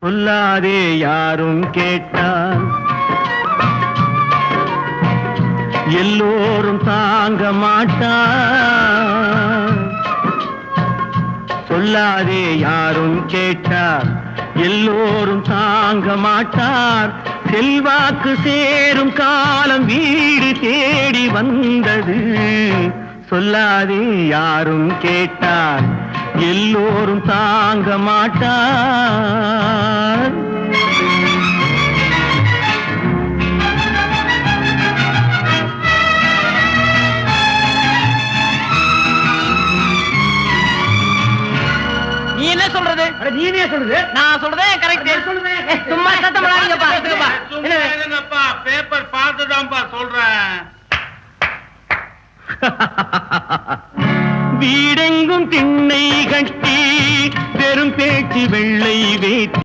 சொல்லாதே யாரும் கேட்டால் எல்லோரும் தாங்க மாட்டார். சொல்லாதே யாரும் கேட்டார் எல்லோரும் தாங்க மாட்டார். செல்வாக்கு சேரும் காலம் வீடு தேடி வந்தது. சொல்லாதே யாரும் கேட்டார் எல்லோரும் தாங்க மாட்டார். நீ என்ன சொல்றது? நீனே சொல்றது. நான் சொல்றதே கரெக்ட். சும்மா சத்தம் போடாதீங்கப்பா. பேப்பர் பார்த்துதான்ப்பா சொல்றேன். வீடெங்கும் திண்ணை கட்டி பெரும் பேச்சு வெள்ளை வேட்டி